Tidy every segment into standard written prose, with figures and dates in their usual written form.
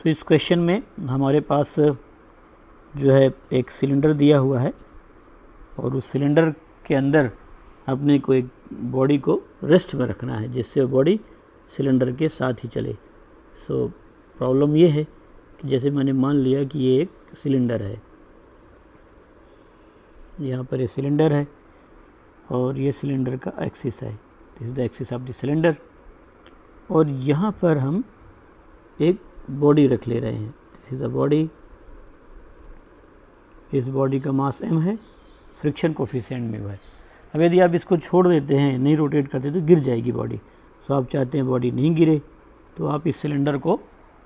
तो इस क्वेश्चन में हमारे पास जो है एक सिलेंडर दिया हुआ है और उस सिलेंडर के अंदर अपने को एक बॉडी को रेस्ट में रखना है जिससे बॉडी सिलेंडर के साथ ही चले। सो प्रॉब्लम ये है कि जैसे मैंने मान लिया कि ये एक सिलेंडर है, यहाँ पर ये सिलेंडर है और ये सिलेंडर का एक्सिस है, this is the axis of the cylinder, और यहाँ पर हम एक बॉडी रख ले रहे हैं, दिस इज अ बॉडी। इस बॉडी का मास m है, फ्रिक्शन कोफिशिएंट में है। अब यदि आप इसको छोड़ देते हैं, नहीं रोटेट करते तो गिर जाएगी बॉडी। सो आप चाहते हैं बॉडी नहीं गिरे, तो आप इस सिलेंडर को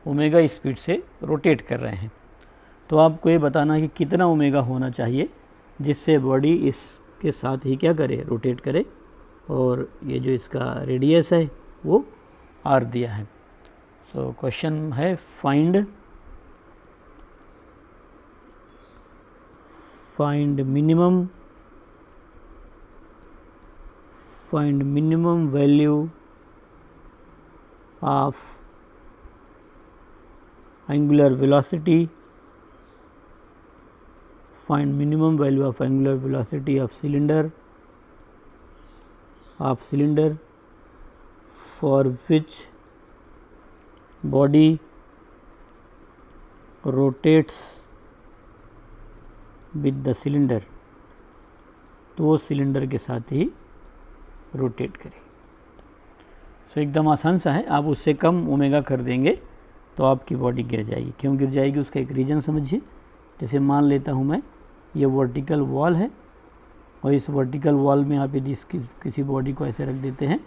ओमेगा स्पीड से रोटेट कर रहे हैं। तो आपको ये बताना है कि कितना ओमेगा होना चाहिए जिससे बॉडी इसके साथ ही क्या करे, रोटेट करे, और ये जो इसका रेडियस है वो r दिया है। सो क्वेश्चन है find minimum value of angular velocity, find minimum value of angular velocity of cylinder for which body rotates with the cylinder, तो वो सिलेंडर के साथ ही रोटेट करें। सो एकदम आसान सा है, आप उससे कम ओमेगा कर देंगे तो आपकी बॉडी गिर जाएगी। क्यों गिर जाएगी उसका एक रीज़न समझिए। जैसे मान लेता हूँ मैं ये वर्टिकल वॉल है और इस वर्टिकल वॉल में आप यदि किसी बॉडी को ऐसे रख देते हैं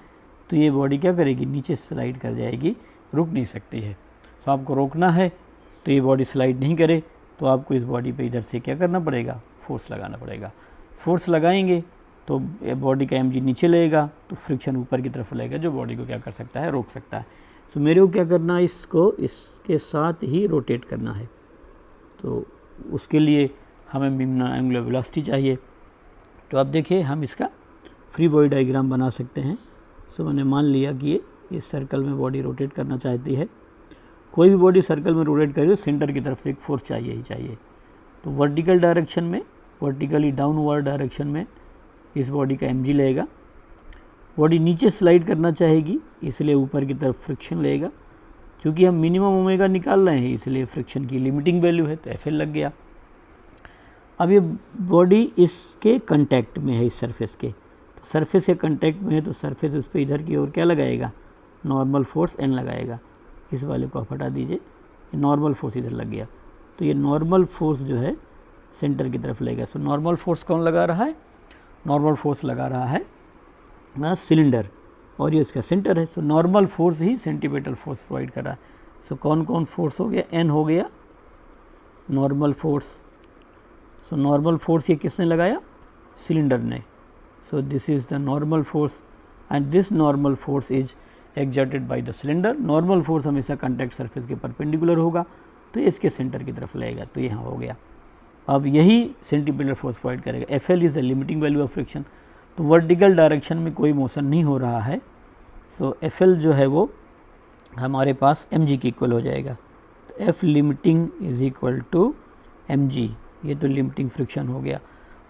तो ये बॉडी क्या करेगी, नीचे स्लाइड कर जाएगी, रुक नहीं सकती है। तो आपको रोकना है तो ये बॉडी स्लाइड नहीं करे, तो आपको इस बॉडी पे इधर से क्या करना पड़ेगा, फोर्स लगाना पड़ेगा। फोर्स लगाएंगे तो बॉडी का mg नीचे लगेगा तो फ्रिक्शन ऊपर की तरफ लगेगा जो बॉडी को क्या कर सकता है, रोक सकता है। तो मेरे को क्या करना है, इसको इसके साथ ही रोटेट करना है। तो उसके लिए हमें मिनिमम एंगुलर वेलोसिटी चाहिए। तो अब देखिए हम इसका फ्री बॉडी डायग्राम बना सकते हैं। सो मैंने मान लिया कि ये इस सर्कल में बॉडी रोटेट करना चाहती है। कोई भी बॉडी सर्कल में रोटेट करे तो सेंटर की तरफ एक फोर्स चाहिए ही चाहिए। तो वर्टिकल डायरेक्शन में, वर्टिकली डाउनवर्ड डायरेक्शन में इस बॉडी का mg लगेगा। बॉडी नीचे स्लाइड करना चाहेगी इसलिए ऊपर की तरफ फ्रिक्शन लगेगा। क्योंकि हम मिनिमम ओमेगा निकाल रहे हैं इसलिए फ्रिक्शन की लिमिटिंग वैल्यू है तो FL लग गया। अब ये बॉडी इसके कांटेक्ट में है, इस सरफेस के, तो सरफेस के कांटेक्ट में है तो सरफेस उस पर इधर की ओर क्या लगाएगा, नॉर्मल फोर्स n लगाएगा। इस वाले को आप हटा दीजिए, नॉर्मल फोर्स इधर लग गया तो ये नॉर्मल फोर्स जो है सेंटर की तरफ लगेगा। सो नॉर्मल फोर्स कौन लगा रहा है, नॉर्मल फोर्स लगा रहा है सिलेंडर और ये इसका सेंटर है। सो नॉर्मल फोर्स ही सेंटीमीटर फोर्स प्रोवाइड कर रहा है। सो कौन कौन फोर्स हो गया, n हो गया normal force. So normal force ये किसने लगाया, सिलेंडर ने। सो this is the normal force and this normal force is exerted by the cylinder. Normal force हमेशा कॉन्टैक्ट सरफेस के परपेंडिकुलर होगा तो इसके सेंटर की तरफ लगेगा, तो यहाँ हो गया। अब यही सेंटीमीटर फोर्स प्रोवाइड करेगा। FL is the limiting value of friction. तो वर्टिकल डायरेक्शन में कोई मोशन नहीं हो रहा है, सो FL जो है वो हमारे पास mg के इक्वल हो जाएगा। तो F limiting is equal to mg, ये तो लिमिटिंग फ्रिक्शन हो गया।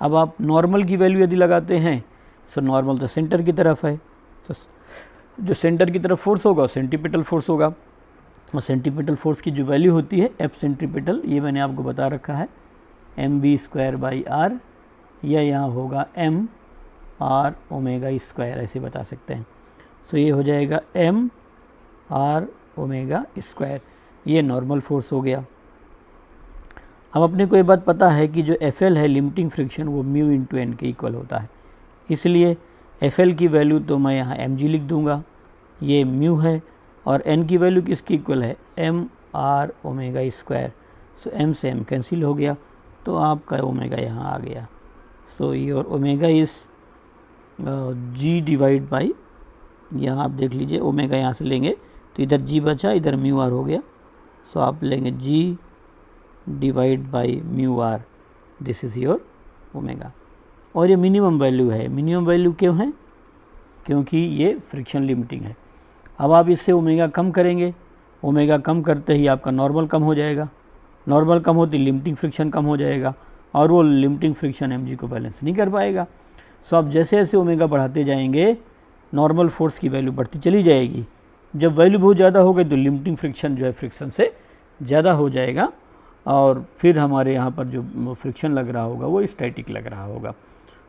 अब आप नॉर्मल की वैल्यू यदि लगाते हैं, सो नॉर्मल तो सेंटर की तरफ है, तो जो सेंटर की तरफ फोर्स होगा सेंटीपिटल फोर्स होगा, और सेंटीपिटल फोर्स की जो वैल्यू होती है F सेंटीपिटल, ये मैंने आपको बता रखा है mv²/r, या यहाँ होगा m/r ओमेगा स्क्वायर, ऐसे बता सकते हैं। सो ये हो जाएगा m/r ओमेगा स्क्वायर, ये नॉर्मल फोर्स हो गया। अब अपने को ये बात पता है कि जो FL है लिमिटिंग फ्रिक्शन वो μ×n के इक्वल होता है, इसलिए FL की वैल्यू तो मैं यहाँ mg लिख दूँगा, ये μ है, और n की वैल्यू किसकी इक्वल है, m/r omega square. So m से m कैंसिल हो गया तो आपका ओमेगा यहाँ आ गया। So your omega is g divide by, यहाँ आप देख लीजिए ओमेगा यहाँ से लेंगे तो इधर g बचा, इधर μr हो गया। सो आप लेंगे g divide by μr, this is your omega. और ये मिनिमम वैल्यू है। मिनिमम वैल्यू क्यों है, क्योंकि ये फ्रिक्शन लिमिटिंग है। अब आप इससे ओमेगा कम करेंगे ओमेगा कम करते ही आपका नॉर्मल कम हो जाएगा, नॉर्मल कम होती लिमिटिंग फ्रिक्शन कम हो जाएगा, और वो लिमिटिंग फ्रिक्शन mg को बैलेंस नहीं कर पाएगा। सो आप जैसे जैसे ओमेगा बढ़ाते जाएंगे नॉर्मल फोर्स की वैल्यू बढ़ती चली जाएगी। जब वैल्यू बहुत ज़्यादा हो गई तो लिमिटिंग फ्रिक्शन जो है फ्रिक्शन से ज़्यादा हो जाएगा, और फिर हमारे यहाँ पर जो फ्रिक्शन लग रहा होगा वो स्टैटिक लग रहा होगा।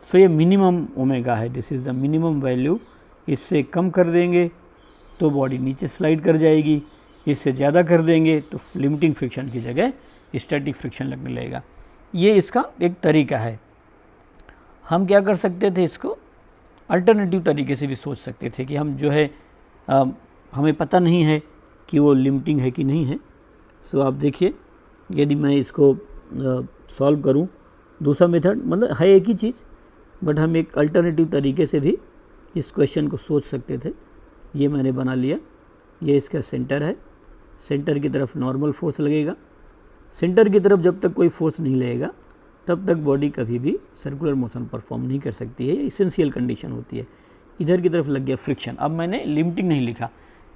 सो ये मिनिमम ओमेगा है, this is the minimum value. इससे कम कर देंगे तो बॉडी नीचे स्लाइड कर जाएगी, इससे ज़्यादा कर देंगे तो लिमिटिंग फ्रिक्शन की जगह स्टैटिक फ्रिक्शन लगने लगेगा। ये इसका एक तरीका है। हम क्या कर सकते थे, इसको अल्टरनेटिव तरीके से भी सोच सकते थे कि हम जो है हमें पता नहीं है कि वो लिमिटिंग है कि नहीं है। सो आप देखिए, यदि मैं इसको सॉल्व करूं, दूसरा मेथड मतलब है एक ही चीज़, बट हम एक अल्टरनेटिव तरीके से भी इस क्वेश्चन को सोच सकते थे। ये मैंने बना लिया, ये इसका सेंटर है, सेंटर की तरफ नॉर्मल फोर्स लगेगा। सेंटर की तरफ जब तक कोई फोर्स नहीं लगेगा तब तक बॉडी कभी भी सर्कुलर मोशन परफॉर्म नहीं कर सकती है, ये इसेंशियल कंडीशन होती है। इधर की तरफ लग गया फ्रिक्शन, अब मैंने लिमिटिंग नहीं लिखा,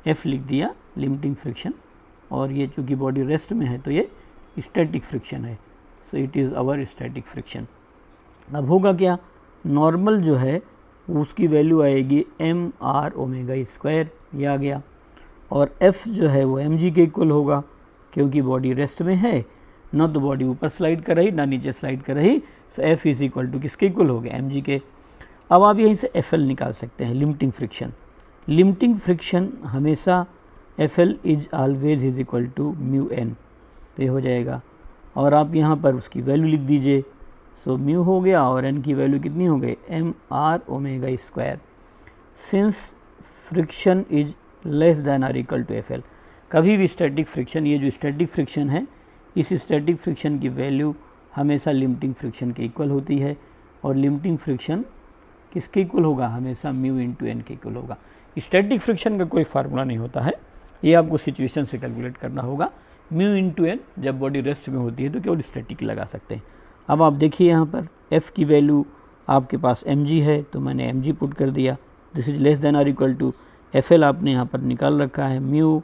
F लिख दिया लिमिटिंग फ्रिक्शन, और ये चूँकि बॉडी रेस्ट में है तो ये स्टैटिक फ्रिक्शन है। So it is our static friction. अब होगा क्या, नॉर्मल जो है उसकी वैल्यू आएगी mr ओमेगा स्क्वायर, ये आ गया, और F जो है वो mg के इक्वल होगा, क्योंकि बॉडी रेस्ट में है, ना तो बॉडी ऊपर स्लाइड कर रही ना नीचे स्लाइड कर रही। सो F इज़ इक्वल टू किसके इक्वल हो गया, mg के। अब आप यहीं से FL निकाल सकते हैं, लिमिटिंग फ्रिक्शन। लिमिटिंग फ्रिक्शन हमेशा FL is always is equal to mu n, तो ये हो जाएगा, और आप यहाँ पर उसकी वैल्यू लिख दीजिए। सो म्यू हो गया और n की वैल्यू कितनी हो गई, mr omega square, since friction is less than or equal to FL। कभी भी स्टैटिक फ्रिक्शन, ये जो स्टैटिक फ्रिक्शन है, इस स्टैटिक फ्रिक्शन की वैल्यू हमेशा लिमिटिंग फ्रिक्शन के इक्वल होती है, और लिमिटिंग फ्रिक्शन किसके इक्वल होगा, हमेशा म्यू इंटू n के इक्वल होगा। स्टैटिक फ्रिक्शन का कोई फार्मूला नहीं होता है, ये आपको सिचुएशन से कैलकुलेट करना होगा। म्यू इंटू n, जब बॉडी रेस्ट में होती है तो केवल स्टैटिक लगा सकते हैं। अब आप देखिए यहाँ पर F की वैल्यू आपके पास mg है, तो मैंने mg पुट कर दिया, this is less than or equal to FL आपने यहाँ पर निकाल रखा है mu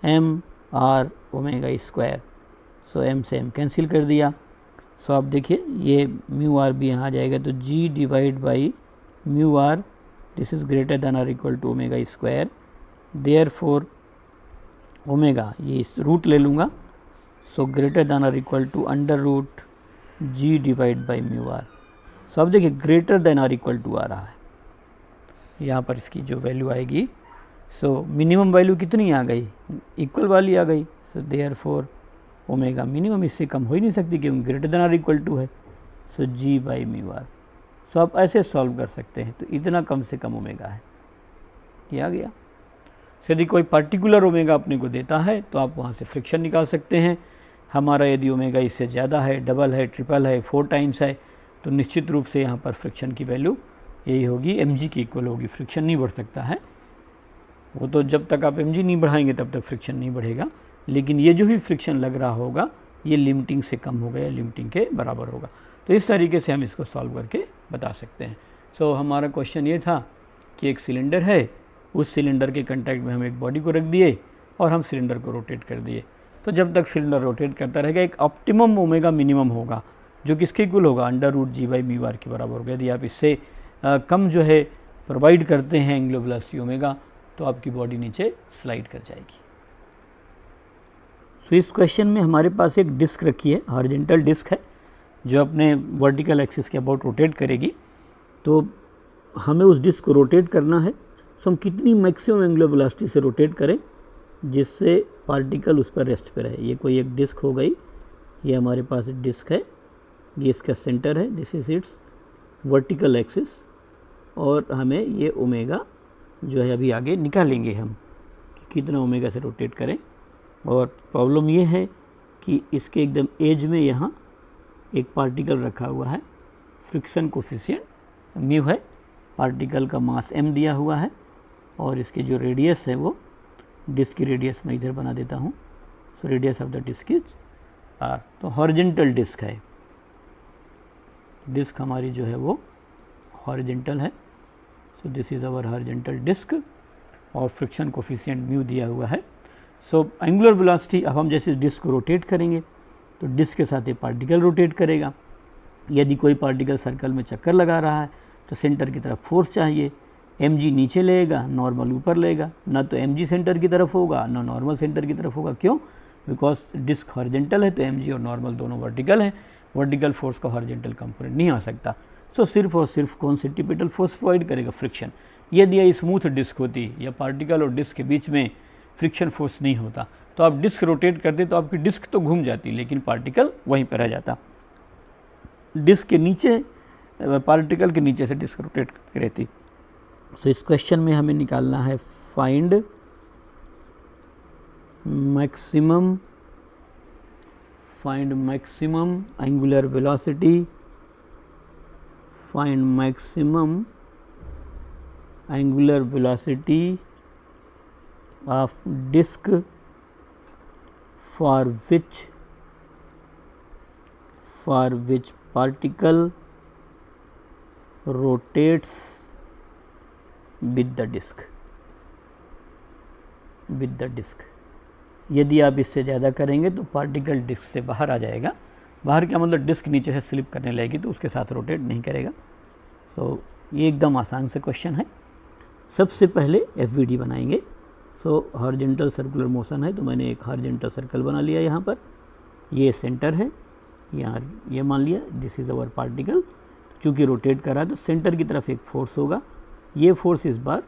mr omega square. So m से m कैंसिल कर दिया। सो आप देखिए ये म्यू आर भी यहाँ आ जाएगा, तो g divide by mu R, this is greater than or equal to omega square, therefore omega, ये इस रूट ले लूँगा, so greater than or equal to under root g divide by mu R. So अब देखिए greater than or equal to आ रहा है, यहाँ पर इसकी जो वैल्यू आएगी, सो मिनिमम वैल्यू कितनी आ गई, इक्वल वाली आ गई। So therefore omega minimum इससे कम हो ही नहीं सकती क्योंकि greater than or equal to है, so g by mu R. So आप ऐसे सॉल्व कर सकते हैं, तो इतना कम से कम ओमेगा है, ये आ गया। यदि कोई पर्टिकुलर ओमेगा अपने को देता है तो आप वहाँ से फ्रिक्शन निकाल सकते हैं। हमारा यदि ओमेगा इससे ज़्यादा है, डबल है, ट्रिपल है, 4 टाइम्स है, तो निश्चित रूप से यहाँ पर फ्रिक्शन की वैल्यू यही होगी, mg की इक्वल होगी। फ्रिक्शन नहीं बढ़ सकता है, वो तो जब तक आप mg नहीं बढ़ाएंगे तब तक फ्रिक्शन नहीं बढ़ेगा, लेकिन ये जो भी फ्रिक्शन लग रहा होगा ये लिमिटिंग से कम होगा या लिमिटिंग के बराबर होगा। तो इस तरीके से हम इसको सॉल्व करके बता सकते हैं। सो हमारा क्वेश्चन ये था कि एक सिलेंडर है, उस सिलेंडर के कंटैक्ट में हम एक बॉडी को रख दिए और हम सिलेंडर को रोटेट कर दिए। तो जब तक सिलेंडर रोटेट करता रहेगा एक ऑप्टिमम ओमेगा मिनिमम होगा, जो किसके इक्वल होगा, under root g by mu R के बराबर होगा। यदि आप इससे कम जो है प्रोवाइड करते हैं एंगुलर वेलोसिटी ओमेगा, तो आपकी बॉडी नीचे स्लाइड कर जाएगी। सो इस क्वेश्चन में हमारे पास एक डिस्क रखी है, हॉरिजॉन्टल डिस्क है, जो अपने वर्टिकल एक्सिस के अबाउट रोटेट करेगी। तो हमें उस डिस्क को रोटेट करना है, सो हम कितनी मैक्सिमम एंगुलर वेलोसिटी से रोटेट करें जिससे पार्टिकल उस पर रेस्ट पे रहे। ये कोई एक डिस्क हो गई, ये हमारे पास डिस्क है, ये इसका सेंटर है, this is it's vertical axis, और हमें ये ओमेगा जो है अभी आगे निकालेंगे हम कि कितना ओमेगा से रोटेट करें। और प्रॉब्लम ये है कि इसके एकदम एज में यहाँ एक पार्टिकल रखा हुआ है, फ्रिक्शन कोफिशिएंट म्यू है, पार्टिकल का मास m दिया हुआ है, और इसके जो रेडियस है वो डिस्क की रेडियस मैं इधर बना देता हूँ। So radius of the disc is r। तो हॉरिजॉन्टल डिस्क है, डिस्क हमारी जो है वो हॉरिजॉन्टल है। So this is our horizontal disc, और फ्रिक्शन कोफिशिएंट म्यू दिया हुआ है। सो एंगुलर वेलोसिटी, अब हम जैसे डिस्क को रोटेट करेंगे तो डिस्क के साथ ये पार्टिकल रोटेट करेगा। यदि कोई पार्टिकल सर्कल में चक्कर लगा रहा है तो सेंटर की तरफ फोर्स चाहिए, mg नीचे लेगा, नॉर्मल ऊपर लेगा, ना तो mg सेंटर की तरफ होगा ना नॉर्मल सेंटर की तरफ होगा। क्यों? बिकॉज डिस्क हॉरिजेंटल है तो mg और नॉर्मल दोनों वर्टिकल हैं, वर्टिकल फोर्स का हॉरिजेंटल कंपोनेंट नहीं आ सकता। सो सिर्फ और सिर्फ कौन सेंटीपिटल फोर्स प्रोवाइड करेगा? फ्रिक्शन। यदि ये स्मूथ डिस्क होती या पार्टिकल और डिस्क के बीच में फ्रिक्शन फोर्स नहीं होता तो आप डिस्क रोटेट करते तो आपकी डिस्क तो घूम जाती लेकिन पार्टिकल वहीं पर रह जाता। डिस्क के नीचे, पार्टिकल के नीचे से डिस्क रोटेट करती रहती। सो इस क्वेश्चन में हमें निकालना है find maximum angular velocity, find maximum angular velocity of disc for which particle rotates with the disk। यदि आप इससे ज़्यादा करेंगे तो पार्टिकल डिस्क से बाहर आ जाएगा। बाहर क्या मतलब? डिस्क नीचे से स्लिप करने लगेगी तो उसके साथ रोटेट नहीं करेगा। तो ये एकदम आसान से क्वेश्चन है। सबसे पहले FVD बनाएंगे। सो हॉरिजेंटल सर्कुलर मोशन है तो मैंने एक हॉरिजेंटल सर्कल बना लिया यहाँ पर, ये सेंटर है, यहाँ ये मान लिया दिस इज़ अवर पार्टिकल। चूँकि रोटेट कर रहा है तो सेंटर की तरफ एक फोर्स होगा, ये फोर्स इस बार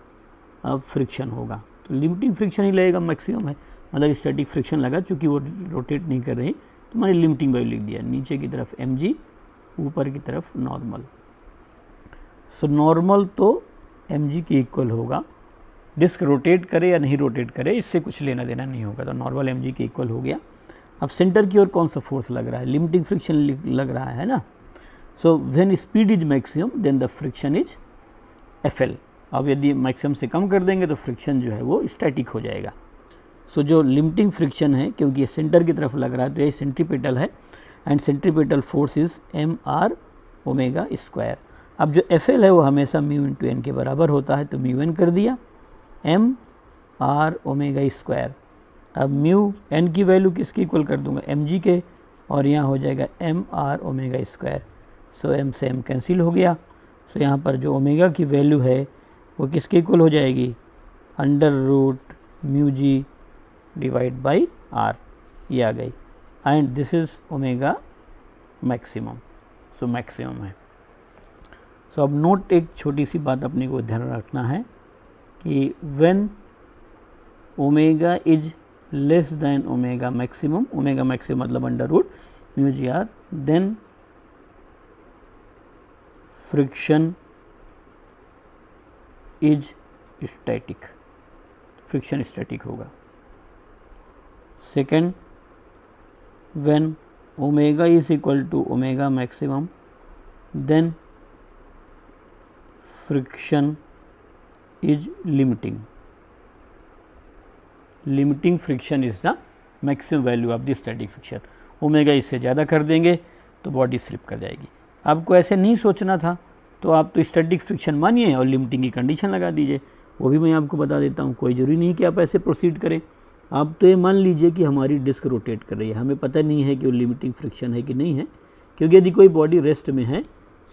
अब फ्रिक्शन होगा तो लिमिटिंग फ्रिक्शन ही लगेगा, मैक्सिमम है मतलब स्टैटिक फ्रिक्शन लगा। चूँकि वो रोटेट नहीं कर रही तो मैंने लिमिटिंग वैल्यू लिख दिया, नीचे की तरफ mg, ऊपर की तरफ नॉर्मल। सो नॉर्मल तो mg के इक्वल होगा, डिस्क रोटेट करे या नहीं रोटेट करे इससे कुछ लेना देना नहीं होगा, तो नॉर्मल mg के इक्वल हो गया। अब सेंटर की ओर कौन सा फोर्स लग रहा है? लिमिटिंग फ्रिक्शन लग रहा है ना। So when speed is maximum then the friction is FL। अब यदि मैक्सिमम से कम कर देंगे तो फ्रिक्शन जो है वो स्टैटिक हो जाएगा। सो जो लिमिटिंग फ्रिक्शन है, क्योंकि ये सेंटर की तरफ लग रहा है तो ये सेंट्रीपिटल है and centripetal force is mr omega square. अब जो FL है वो हमेशा म्यू इंटू n के बराबर होता है तो म्यू n कर दिया, mr ओमेगा स्क्वायर। अब म्यू n की वैल्यू किसकी इक्वल कर दूंगा? mg के, और यहाँ हो जाएगा mr omega square. So m से m कैंसिल हो गया। सो यहाँ पर जो ओमेगा की वैल्यू है वो किसके इक्वल हो जाएगी? Under root mu G divide by r, ये आ गई and this is omega maximum. So maximum है। सो अब नोट, एक छोटी सी बात अपने को ध्यान रखना है कि when omega is less than omega maximum मतलब under root mu G R, then friction is static, friction static होगा। Second, when omega is equal to omega maximum then friction is limiting friction is the maximum value of the static friction. Omega इससे ज़्यादा कर देंगे तो body slip कर जाएगी। आपको ऐसे नहीं सोचना था तो आप तो स्टैटिक फ्रिक्शन मानिए और लिमिटिंग की कंडीशन लगा दीजिए, वो भी मैं आपको बता देता हूँ। कोई ज़रूरी नहीं कि आप ऐसे प्रोसीड करें। आप तो ये मान लीजिए कि हमारी डिस्क रोटेट कर रही है, हमें पता नहीं है कि वो लिमिटिंग फ्रिक्शन है कि नहीं है, क्योंकि यदि कोई बॉडी रेस्ट में है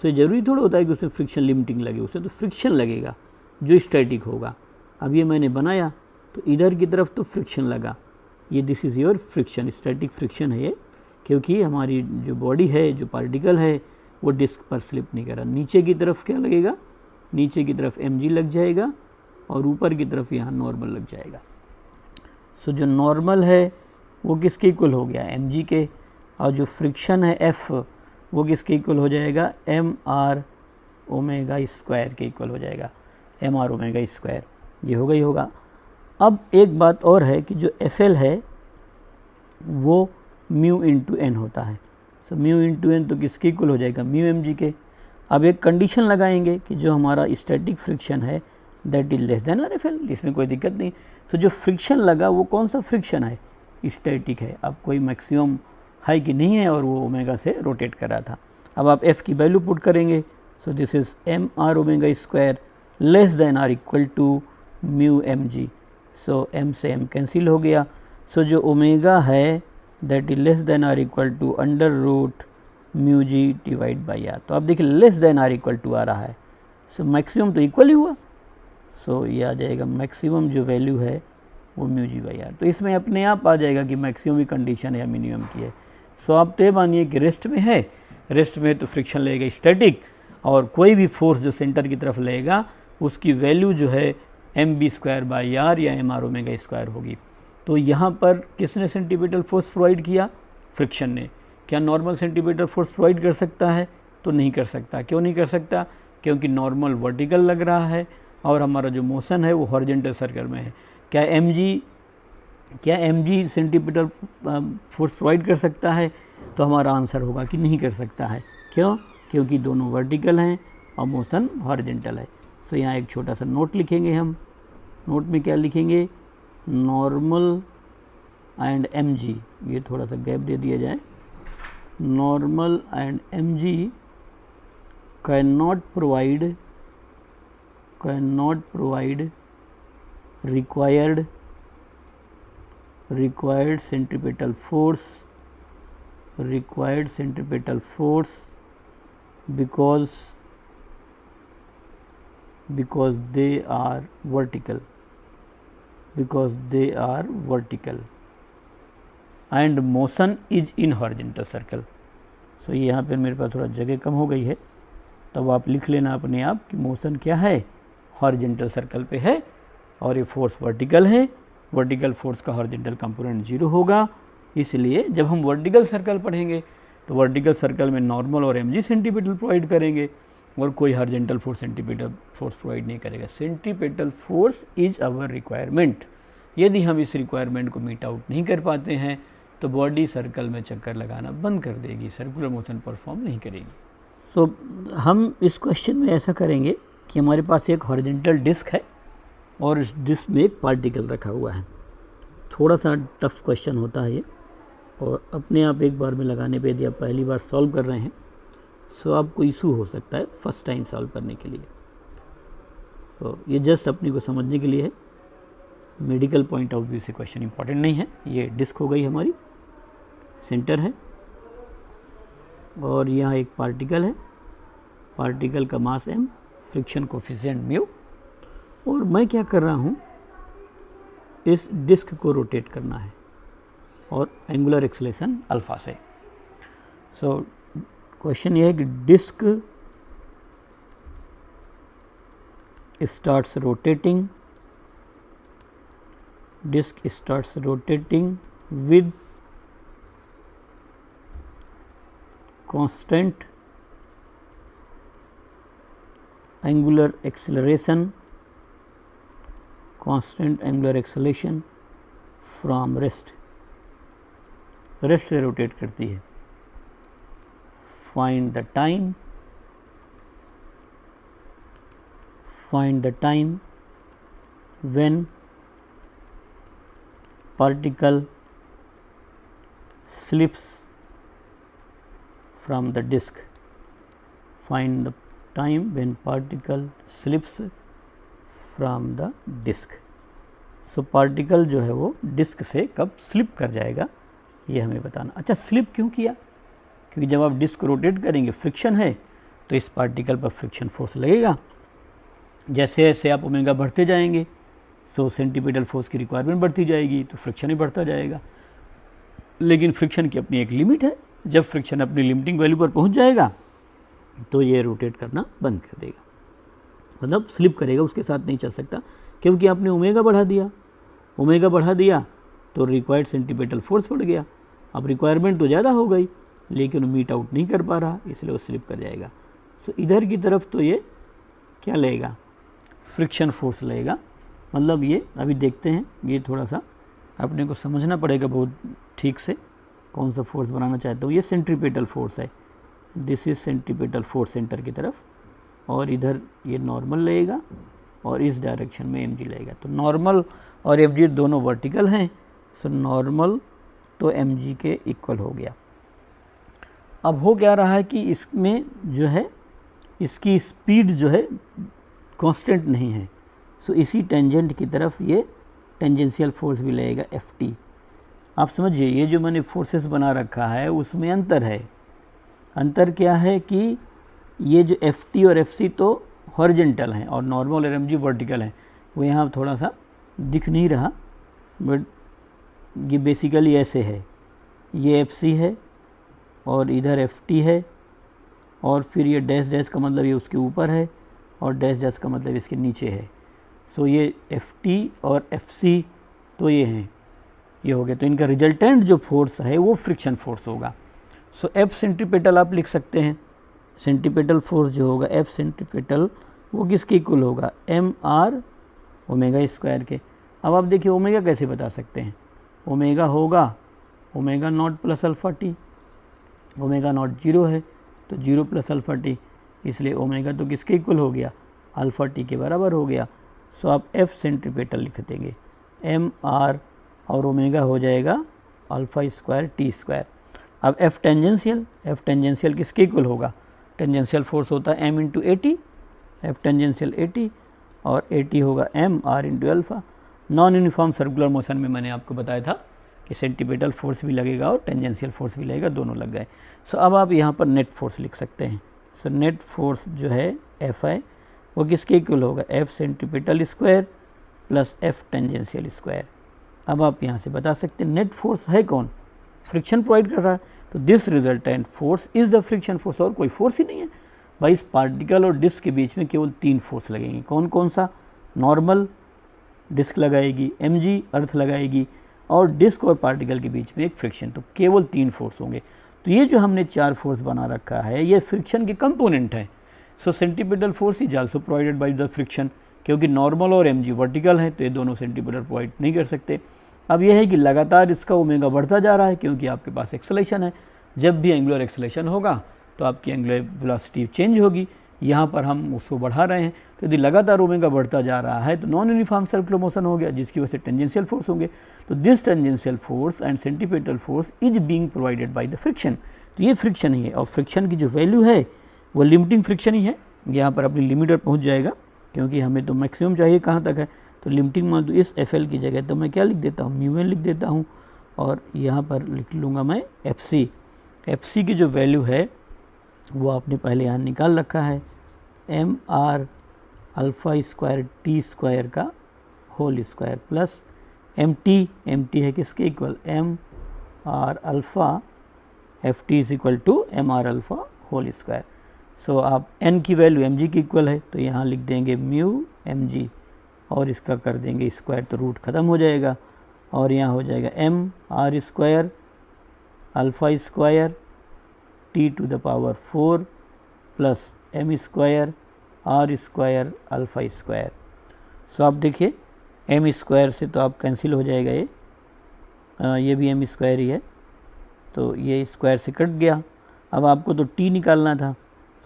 तो ज़रूरी थोड़ा होता है कि उसमें फ्रिक्शन लिमिटिंग लगे, उसमें तो फ्रिक्शन लगेगा जो स्टैटिक होगा। अब ये मैंने बनाया तो इधर की तरफ तो फ्रिक्शन लगा, ये this is your friction, static friction है ये, क्योंकि हमारी जो बॉडी है, जो पार्टिकल है वो डिस्क पर स्लिप नहीं कर रहा। नीचे की तरफ क्या लगेगा? नीचे की तरफ mg लग जाएगा और ऊपर की तरफ यहाँ नॉर्मल लग जाएगा। सो जो नॉर्मल है वो किसके इक्वल हो गया? mg के, और जो फ्रिक्शन है F वो किसके इक्वल हो जाएगा? mr ओमेगा स्क्वायर के इक्वल हो जाएगा, mr ओमेगा स्क्वायर, ये होगा ही होगा। अब एक बात और है कि जो FL है वो म्यू इंटू n होता है। सो म्यू इंटू n तो किसके इक्वल हो जाएगा? म्यू mg के। अब एक कंडीशन लगाएंगे कि जो हमारा स्टैटिक फ्रिक्शन है that is less then RFL, इसमें कोई दिक्कत नहीं। तो जो फ्रिक्शन लगा वो कौन सा फ्रिक्शन है? स्टैटिक है। अब कोई मैक्सिमम है कि नहीं है, और वो ओमेगा से रोटेट कर रहा था। अब आप F की वैल्यू पुट करेंगे, so this is mr omega square less than or equal to mu mg। So m से m कैंसिल हो गया, सो जो ओमेगा है that is less than or equal to under root mu G divide by R. तो आप देखिए less than or equal to आ रहा है, सो मैक्सिमम तो इक्वल ही हुआ, सो ये आ जाएगा मैक्सिमम जो वैल्यू है वो म्यू जी बाई आर। तो इसमें अपने आप आ जाएगा कि मैक्सिमम की कंडीशन है या मिनिमम की है। सो आप तो ये मानिए कि रेस्ट में है, रेस्ट में तो फ्रिक्शन लगेगा स्टैटिक, और कोई भी फोर्स जो सेंटर की तरफ लगेगा उसकी वैल्यू जो है M V square by R या एम आर ओमेगा स्क्वायर होगी। तो यहाँ पर किसने सेंटीपिटल फोर्स प्रोवाइड किया? फ्रिक्शन ने। क्या नॉर्मल सेंटीपिटल फोर्स प्रोवाइड कर सकता है? तो नहीं कर सकता। क्यों नहीं कर सकता? क्योंकि नॉर्मल वर्टिकल लग रहा है और हमारा जो मोशन है वो हॉरिजॉन्टल सर्कल में है। क्या M G centripetal force provide कर सकता है? तो हमारा आंसर होगा कि नहीं कर सकता है। क्यों? क्योंकि दोनों वर्टिकल हैं और मोशन हॉरिजॉन्टल है। सो यहाँ एक छोटा सा नोट लिखेंगे हम। नोट में क्या लिखेंगे? नॉर्मल एंड एम जी, ये थोड़ा सा गैप दे दिया जाए। Normal and M G can not provide required centripetal force because they are vertical and motion is in horizontal circle। सो यहाँ पे मेरे पास थोड़ा जगह कम हो गई है, तब आप लिख लेना अपने आप कि मोशन क्या है, हॉरिजॉन्टल सर्कल पे है और ये फोर्स वर्टिकल है। वर्टिकल फोर्स का हॉरिजॉन्टल कंपोनेंट 0 होगा। इसलिए जब हम वर्टिकल सर्कल पढ़ेंगे तो वर्टिकल सर्कल में नॉर्मल और एम जी सेंटीपिटल प्रोवाइड करेंगे और कोई horizontal force centripetal force provide नहीं करेगा। Centripetal force is our requirement. यदि हम इस रिक्वायरमेंट को मीट आउट नहीं कर पाते हैं तो बॉडी सर्कल में चक्कर लगाना बंद कर देगी, सर्कुलर मोशन परफॉर्म नहीं करेगी। सो हम इस क्वेश्चन में ऐसा करेंगे कि हमारे पास एक हॉरिजॉन्टल डिस्क है और इस डिस्क में एक पार्टिकल रखा हुआ है। थोड़ा सा टफ क्वेश्चन होता है ये, और अपने आप एक बार में लगाने पे यदि आप पहली बार सॉल्व कर रहे हैं सो आपको इशू हो सकता है फर्स्ट टाइम सॉल्व करने के लिए। तो ये जस्ट अपने को समझने के लिए है, मेडिकल पॉइंट ऑफ व्यू से क्वेश्चन इंपॉर्टेंट नहीं है। ये डिस्क हो गई हमारी, सेंटर है और यहाँ एक पार्टिकल है, पार्टिकल का मास m, फ्रिक्शन कोफिशिएंट म्यू, और मैं क्या कर रहा हूँ, इस डिस्क को रोटेट करना है और एंगुलर एक्सेलरेशन अल्फा से। सो क्वेश्चन ये है कि disc starts rotating with constant angular acceleration from rest से रोटेट करती है। find the time when particle slips from the disk। find the time when particle slips from the disk। So particle जो है वो disc से कब slip कर जाएगा ये हमें बताना। अच्छा, स्लिप क्यों किया? क्योंकि जब आप डिस्क को रोटेट करेंगे फ्रिक्शन है तो इस पार्टिकल पर फ्रिक्शन फोर्स लगेगा। जैसे जैसे आप ओमेगा बढ़ते जाएंगे सो सेंटीपिटल फोर्स की रिक्वायरमेंट बढ़ती जाएगी तो फ्रिक्शन ही बढ़ता जाएगा। लेकिन फ्रिक्शन की अपनी एक लिमिट है, जब फ्रिक्शन अपनी लिमिटिंग वैल्यू पर पहुंच जाएगा तो ये रोटेट करना बंद कर देगा, मतलब स्लिप करेगा, उसके साथ नहीं चल सकता, क्योंकि आपने ओमेगा बढ़ा दिया तो रिक्वायर्ड सेंटीपिटल फोर्स बढ़ गया। अब रिक्वायरमेंट तो ज़्यादा हो गई लेकिन वो मीट आउट नहीं कर पा रहा, इसलिए वो स्लिप कर जाएगा। सो इधर की तरफ तो ये क्या लगेगा, फ्रिक्शन फोर्स लगेगा। मतलब ये अभी देखते हैं, ये थोड़ा सा अपने को समझना पड़ेगा बहुत ठीक से कौन सा फोर्स बनाना चाहता हूँ। ये सेंट्रीपिटल फोर्स है, this is centripetal force centre की तरफ, और इधर ये नॉर्मल लगेगा और इस डायरेक्शन में एम जी लगेगा। तो नॉर्मल और एम जी दोनों वर्टिकल हैं, सो नॉर्मल तो एम जी के इक्वल हो गया। अब हो क्या रहा है कि इसमें जो है इसकी स्पीड जो है कांस्टेंट नहीं है, सो इसी टेंजेंट की तरफ ये टेंजेंशियल फोर्स भी लगेगा एफ टी। आप समझिए ये जो मैंने फोर्सेस बना रखा है उसमें अंतर है। अंतर क्या है कि ये जो Ft और Fc तो हॉरिजेंटल हैं और नॉर्मल और mg वर्टिकल हैं, वो यहाँ थोड़ा सा दिख नहीं रहा, बट ये बेसिकली ऐसे है, ये Fc है और इधर Ft है और फिर ये डैश डैश का मतलब ये उसके ऊपर है और डैश डैश का मतलब इसके नीचे है। सो ये Ft और Fc तो ये हैं, ये हो गया। तो इनका रिजल्टेंट जो फोर्स है वो फ्रिक्शन फोर्स होगा। सो F सेंट्रीपेटल आप लिख सकते हैं, सेंट्रीपेटल फोर्स जो होगा F सेंट्रीपेटल वो किसके इक्वल होगा, mr ओमेगा स्क्वायर के। अब आप देखिए ओमेगा कैसे बता सकते हैं, ओमेगा होगा omega naught plus alpha T, omega naught 0 है तो 0 प्लस अल्फ़ा टी, इसलिए ओमेगा तो किसके इक्वल हो गया, अल्फ़ा टी के बराबर हो गया। सो आप F सेंट्रीपेटल लिख देंगे, mr और ओमेगा हो जाएगा अल्फ़ा स्क्वायर टी स्क्वायर। अब F टेंजेंशियल किसके इक्वल होगा, टेंजेंशियल फोर्स होता है m into A T, F tangential A T और ए टी होगा m r into alpha. Non uniform circular motion में मैंने आपको बताया था कि सेंट्रीपेटल फोर्स भी लगेगा और टेंजेंशियल फोर्स भी लगेगा, दोनों लग गए। सो अब आप यहाँ पर नेट फोर्स लिख सकते हैं। सो नेट फोर्स जो है F है वो किसके इक्वल होगा, F centripetal square plus F tangential square. अब आप यहाँ से बता सकते हैं नेट फोर्स है कौन, फ्रिक्शन प्रोवाइड कर रहा है, तो this resultant force is the friction force, और कोई फोर्स ही नहीं है भाई। इस पार्टिकल और डिस्क के बीच में केवल 3 फोर्स लगेंगे, कौन कौन सा, नॉर्मल डिस्क लगाएगी, mg अर्थ लगाएगी और डिस्क और पार्टिकल के बीच में एक फ्रिक्शन, तो केवल 3 फोर्स होंगे। तो ये जो हमने 4 फोर्स बना रखा है ये फ्रिक्शन के कंपोनेंट है। So centripetal force is also provided by the friction, क्योंकि नॉर्मल और mg वर्टिकल है तो ये दोनों सेंट्रीपेटल प्रोवाइड नहीं कर सकते। अब यह है कि लगातार इसका ओमेगा बढ़ता जा रहा है क्योंकि आपके पास एक्सेलेरेशन है, जब भी एंगुलर एक्सेलेरेशन होगा तो आपकी एंगुलर वेलोसिटी चेंज होगी, यहाँ पर हम उसको बढ़ा रहे हैं। तो यदि लगातार ओमेगा बढ़ता जा रहा है तो नॉन यूनिफॉर्म सर्कुलर मोशन हो गया, जिसकी वजह से टेंजेंशियल फोर्स होंगे। तो this tangential force and centripetal force is being provided by the friction. तो ये फ्रिक्शन ही है और फ्रिक्शन की जो वैल्यू है वो लिमिटिंग फ्रिक्शन ही है, यहाँ पर अपनी लिमिट पर पहुँच जाएगा क्योंकि हमें तो मैक्सिमम चाहिए कहाँ तक है, तो लिमिटिंग मान तो इस FL की जगह तो मैं क्या लिख देता हूँ, म्यू एन लिख देता हूँ और यहाँ पर लिख लूँगा मैं FC की जो वैल्यू है वो आपने पहले यहाँ निकाल रखा है, mr alpha square T square का होल स्क्वायर प्लस mt है किसके equal, mr alpha ft is equal to mr alpha whole square. So आप n की वैल्यू mg की इक्वल है तो यहाँ लिख देंगे म्यू mg और इसका कर देंगे स्क्वायर तो रूट ख़त्म हो जाएगा और यहाँ हो जाएगा mr square alpha square T to the power 4 plus m square r square alpha square. So आप देखिए m स्क्वायर से तो आप कैंसिल हो जाएगा, ये भी m स्क्वायर ही है तो ये स्क्वायर से कट गया। अब आपको तो t निकालना था,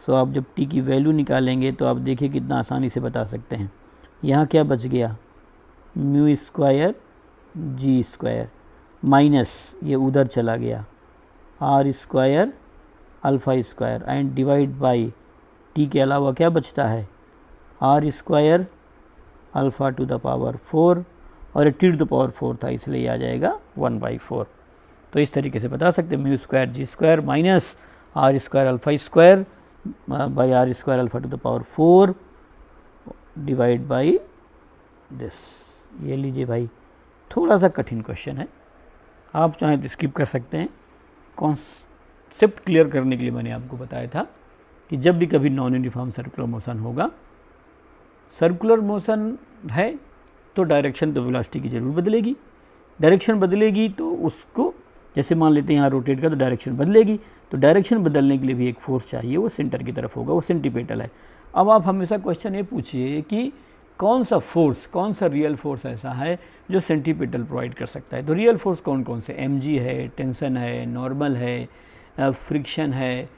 सो आप जब t की वैल्यू निकालेंगे तो आप देखिए कितना आसानी से बता सकते हैं। यहाँ क्या बच गया, mu square g square minus ये उधर चला गया r square alpha square and divide by t के अलावा क्या बचता है, r square alpha two the power 4 और ये t टू द पावर 4 था इसलिए आ जाएगा 1/4। तो इस तरीके से बता सकते हैं mu square g square minus r square alpha square by r square alpha two the power 4 divide by this. ये लीजिए भाई, थोड़ा सा कठिन क्वेश्चन है, आप चाहें तो स्किप कर सकते हैं। कॉन्सेप्ट क्लियर करने के लिए मैंने आपको बताया था कि जब भी कभी नॉन यूनिफॉर्म सर्कुलर मोशन होगा, सर्कुलर मोशन है तो डायरेक्शन तो वेलोसिटी की ज़रूर बदलेगी, डायरेक्शन बदलेगी तो उसको जैसे मान लेते हैं यहाँ रोटेट का तो डायरेक्शन बदलेगी, तो डायरेक्शन बदलने के लिए भी एक फोर्स चाहिए, वो सेंटर की तरफ होगा, वो सेंट्रीपेटल है। अब आप हमेशा क्वेश्चन ये पूछिए कि कौन सा फोर्स, कौन सा रियल फोर्स ऐसा है जो सेंट्रीपेटल प्रोवाइड कर सकता है। तो रियल फोर्स कौन कौन से, mg है, टेंशन है, नॉर्मल है, फ्रिक्शन है,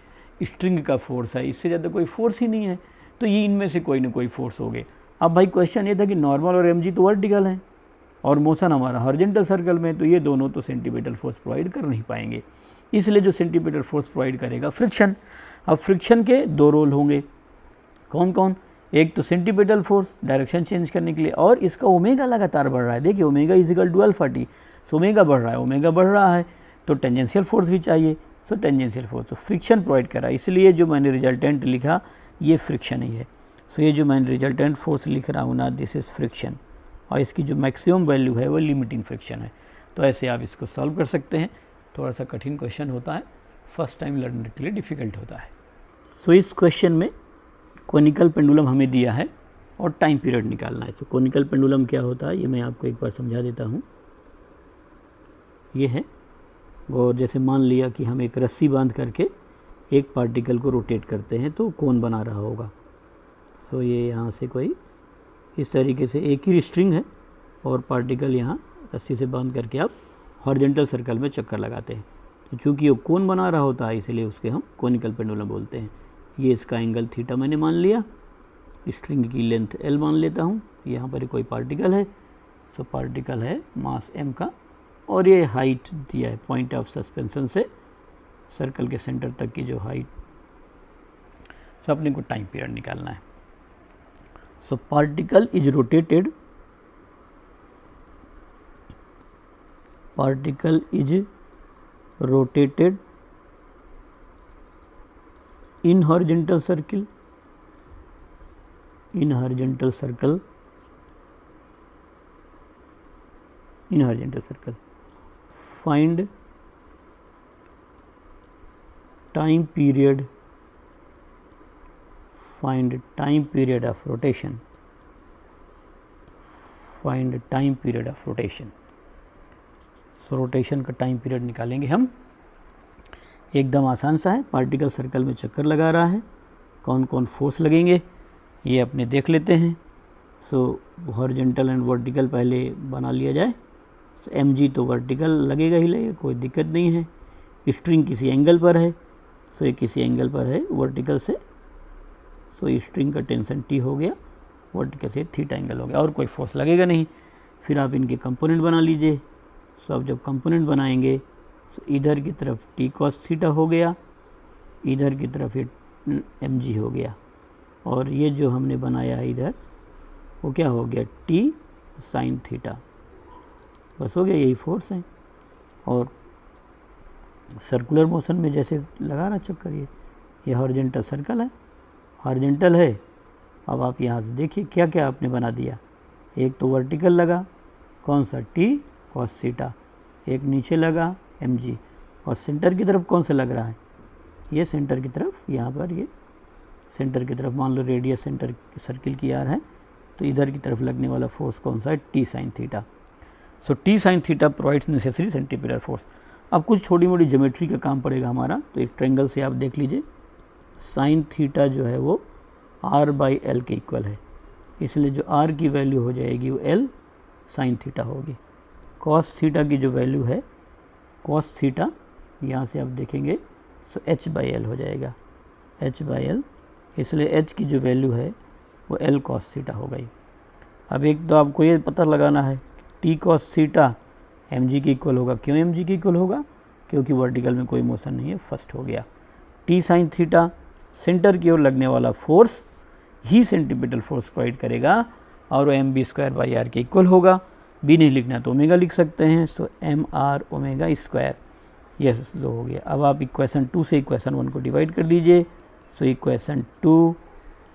स्ट्रिंग का फोर्स है, इससे ज़्यादा कोई फोर्स ही नहीं है। तो ये इनमें से कोई ना कोई फोर्स हो गए। अब भाई क्वेश्चन ये था कि नॉर्मल और mg तो वर्टिकल हैं और मोशन हमारा हॉरिजॉन्टल सर्कल में, तो ये दोनों तो सेंट्रीपेटल फोर्स प्रोवाइड कर नहीं पाएंगे, इसलिए जो सेंट्रीपेटल फोर्स प्रोवाइड करेगा फ्रिक्शन। अब फ्रिक्शन के 2 रोल होंगे, कौन कौन, एक तो सेंट्रीपेटल फोर्स डायरेक्शन चेंज करने के लिए, और इसका ओमेगा लगातार बढ़ रहा है, देखिए omega is equal to alpha T, so omega बढ़ रहा है, ओमेगा बढ़ रहा है तो टेंजेंशियल फोर्स भी चाहिए, सो टेंजेंशियल फोर्स तो फ्रिक्शन प्रोवाइड कर रहा है, इसलिए जो मैंने रिजल्टेंट लिखा ये फ्रिक्शन ही है। सो ये जो मैंने रिजल्टेंट फोर्स लिख रहा हूँ ना, दिस इज़ फ्रिक्शन, और इसकी जो मैक्सिमम वैल्यू है वो लिमिटिंग फ्रिक्शन है। तो ऐसे आप इसको सॉल्व कर सकते हैं। थोड़ा सा कठिन क्वेश्चन होता है, फर्स्ट टाइम लर्नर के लिए डिफ़िकल्ट होता है। सो इस क्वेश्चन में कोनिकल पेंडुलम हमें दिया है और टाइम पीरियड निकालना है। सो कोनिकल पेंडुलम क्या होता है ये मैं आपको एक बार समझा देता हूँ। ये है, और जैसे मान लिया कि हम एक रस्सी बांध करके एक पार्टिकल को रोटेट करते हैं तो कौन बना रहा होगा। सो ये यहाँ से कोई इस तरीके से एक ही स्ट्रिंग है और पार्टिकल यहाँ रस्सी से बांध करके आप हॉरिजॉन्टल सर्कल में चक्कर लगाते हैं। तो चूँकि वो कोन बना रहा होता है इसलिए उसके हम कोनिकल पेंडुलम बोलते हैं। ये इसका एंगल थीटा मैंने मान लिया, स्ट्रिंग की लेंथ एल मान लेता हूँ, यहाँ पर कोई पार्टिकल है, सो पार्टिकल है मास एम का, और ये हाइट दिया है पॉइंट ऑफ सस्पेंशन से सर्कल के सेंटर तक की जो हाइट। सो अपने को टाइम पीरियड निकालना है। So particle is rotated, particle is rotated in horizontal circle, in horizontal circle, in horizontal circle. Find time period, find time period of rotation, find time period of rotation. So rotation का time period निकालेंगे हम। एकदम आसान सा है, particle circle में चक्कर लगा रहा है, कौन कौन फोर्स लगेंगे ये अपने देख लेते हैं। सो हॉरिजॉन्टल एंड वर्टिकल पहले बना लिया जाए। सो एम जी तो वर्टिकल लगेगा ही लगेगा, कोई दिक्कत नहीं है। स्ट्रिंग किसी एंगल पर है, सो ये किसी एंगल पर है वर्टिकल से, सो स्ट्रिंग का टेंशन टी हो गया, वर्टिकल से थीटा एंगल हो गया, और कोई फोर्स लगेगा नहीं। फिर आप इनके कंपोनेंट बना लीजिए। सो अब जब कंपोनेंट बनाएंगे तो इधर की तरफ टी कॉस थीटा हो गया, इधर की तरफ ये एम जी हो गया, और ये जो हमने बनाया है इधर वो क्या हो गया टी साइन थीटा, बस हो गया, यही फोर्स है। और सर्कुलर मोशन में जैसे लगा रहा चक्कर, ये हॉरिजॉन्टल सर्कल है, हॉरिजॉन्टल है। अब आप यहाँ से देखिए क्या क्या आपने बना दिया, एक तो वर्टिकल लगा कौन सा टी कॉस थीटा, एक नीचे लगा एम जी, और सेंटर की तरफ कौन सा लग रहा है, ये सेंटर की तरफ, यहाँ पर ये सेंटर की तरफ मान लो रेडियस सेंटर सर्किल की आर है, तो इधर की तरफ लगने वाला फोर्स कौन सा है T sine theta. So T sine theta provides necessary centimetre force. अब कुछ छोटी मोटी ज्योमेट्री का काम पड़ेगा हमारा, तो एक ट्रायंगल से आप देख लीजिए, साइन थीटा जो है वो आर बाई एल के इक्वल है, इसलिए जो आर की वैल्यू हो जाएगी वो एल साइन थीटा होगी। कॉस थीटा की जो वैल्यू है कॉस थीटा, यहाँ से आप देखेंगे सो एच बाई एल हो जाएगा, एच बाई एल, इसलिए एच की जो वैल्यू है वो एल कॉस थीटा हो गई। अब एक तो आपको ये पता लगाना है T cos theta M G के इक्वल होगा। क्यों एम जी के इक्वल होगा, क्योंकि वर्टिकल में कोई मोशन नहीं है, फर्स्ट हो गया। टी साइन थीटा सेंटर की ओर लगने वाला फोर्स ही सेंटीमीटर फोर्स प्रोवाइड करेगा, और वो M V square by R के इक्वल होगा। बी नहीं लिखना तो ओमेगा लिख सकते हैं, so M R omega square, ये जो हो गया। अब आप इक्वेशन 2 से इक्वेशन 1 को डिवाइड कर दीजिए। So equation 2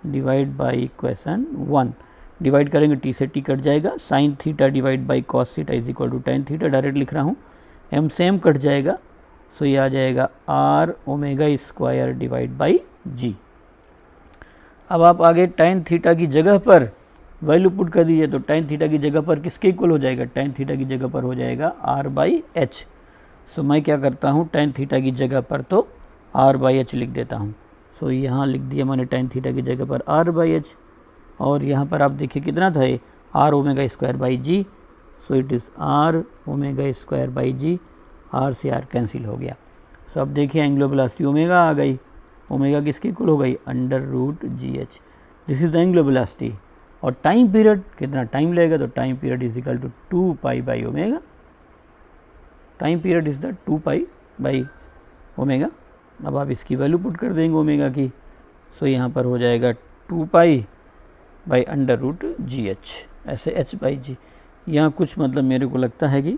divide by equation 1, divide करेंगे टी से टी कट जाएगा, sine theta divide by cos theta is equal to tan theta, direct लिख रहा हूँ, एम से एम कट जाएगा, सो ये आ जाएगा R omega square divide by G. अब आप आगे टेन थीटा की जगह पर वैल्यू पुट कर दीजिए, तो टेन थीटा की जगह पर किसके इक्वल हो जाएगा, टेन थीटा की जगह पर हो जाएगा आर बाई एच। सो मैं क्या करता हूँ, टेन थीटा की जगह पर तो आर बाई एच लिख देता हूँ। सो यहाँ लिख दिया मैंने टेन थीटा की जगह पर आर बाई एच, और यहाँ पर आप देखिए कितना था ये R omega square by G, so it is R omega square by G, R से आर कैंसिल हो गया। सो अब देखिए एंगुलर वेलोसिटी ओमेगा आ गई, ओमेगा किसकी इक्वल हो गई under root G H, this is the angular velocity. और टाइम पीरियड कितना टाइम लगेगा, तो time period is equal to 2 pi by omega, time period is the 2 pi by omega. अब आप इसकी वैल्यू पुट कर देंगे ओमेगा की, सो यहाँ पर हो जाएगा 2 pi by under root G H, ऐसे एच बाई जी। यहाँ कुछ मतलब मेरे को लगता है कि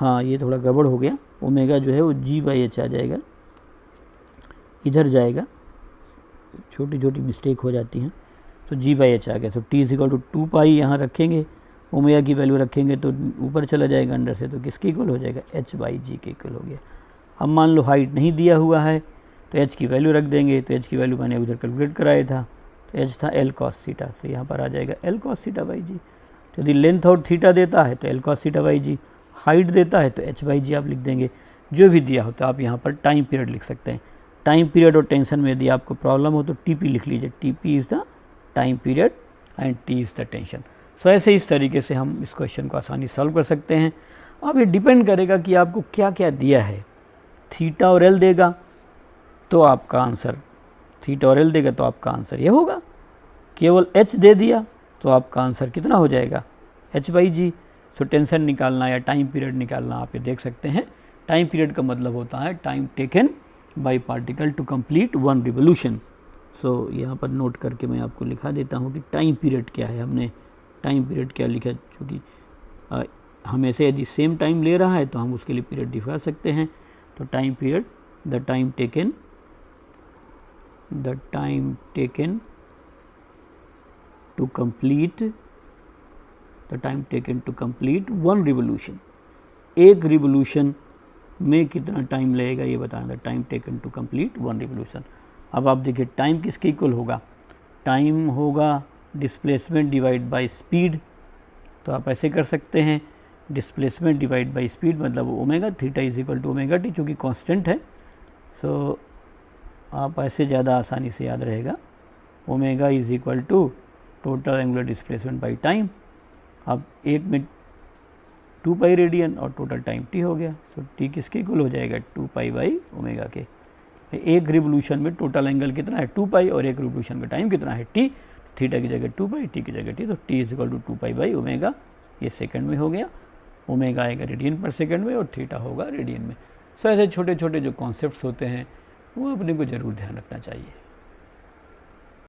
हाँ ये थोड़ा गड़बड़ हो गया, ओमेगा जो है वो g/h आ जाएगा, इधर जाएगा, छोटी छोटी मिस्टेक हो जाती हैं, तो g/h आ गया। तो t = 2π यहाँ रखेंगे, ओमेगा की वैल्यू रखेंगे तो ऊपर चला जाएगा अंडर से, तो किसके इक्वल हो जाएगा, h/g के इक्वल हो गया। अब मान लो हाइट नहीं दिया हुआ है तो h की वैल्यू रख देंगे, तो h की वैल्यू मैंने उधर कैलकुलेट कराया था, तो h था L cos थीटा, तो यहाँ पर आ जाएगा L cos θ/g। तो यदि लेंथ और थीटा देता है तो L cos θ/g, हाइट देता है तो h/g आप लिख देंगे। जो भी दिया हो तो आप यहाँ पर टाइम पीरियड लिख सकते हैं। टाइम पीरियड और टेंशन में यदि आपको प्रॉब्लम हो तो TP लिख लीजिए, TP is the time period and T is the tension. So ऐसे इस तरीके से हम इस क्वेश्चन को आसानी सॉल्व कर सकते हैं। अब ये डिपेंड करेगा कि आपको क्या क्या दिया है। थीटा और L देगा तो आपका आंसर, थीटा और L देगा तो आपका आंसर ये होगा। केवल H दे दिया तो आपका आंसर कितना हो जाएगा, h/g। सो टेंशन निकालना या टाइम पीरियड निकालना आप ये देख सकते हैं। टाइम पीरियड का मतलब होता है time taken by particle to complete one revolution. So यहाँ पर नोट करके मैं आपको लिखा देता हूँ कि टाइम पीरियड क्या है। हमने टाइम पीरियड क्या लिखा, क्योंकि हमेशा यदि सेम टाइम ले रहा है तो हम उसके लिए पीरियड दिखा सकते हैं। तो time period, the time taken to complete one revolution. एक रिवोल्यूशन में कितना टाइम लगेगा ये बताना, time taken to complete one revolution. अब आप देखिए टाइम किसके इक्वल होगा, टाइम होगा डिस्प्लेसमेंट डिवाइड बाय स्पीड। तो आप ऐसे कर सकते हैं, डिस्प्लेसमेंट डिवाइड बाय स्पीड मतलब omega, theta is equal to omega T, चूँकि कांस्टेंट है। सो आप ऐसे ज़्यादा आसानी से याद रहेगा, omega is equal to total angular displacement by time. अब एक में 2π रेडियन और टोटल टाइम t हो गया। सो t किसके इक्वल हो जाएगा, 2π/ओमेगा के। एक रिवोल्यूशन में टोटल एंगल कितना है 2π और एक रिवोल्यूशन का टाइम कितना है t। थीटा की जगह 2π, t की जगह t, तो t इज इक्वल टू 2π/ओमेगा। ये सेकंड में हो गया, ओमेगा आएगा रेडियन पर सेकंड में और थीटा होगा रेडियन में। सो ऐसे छोटे छोटे जो कॉन्सेप्ट्स होते हैं वो अपने को ज़रूर ध्यान रखना चाहिए।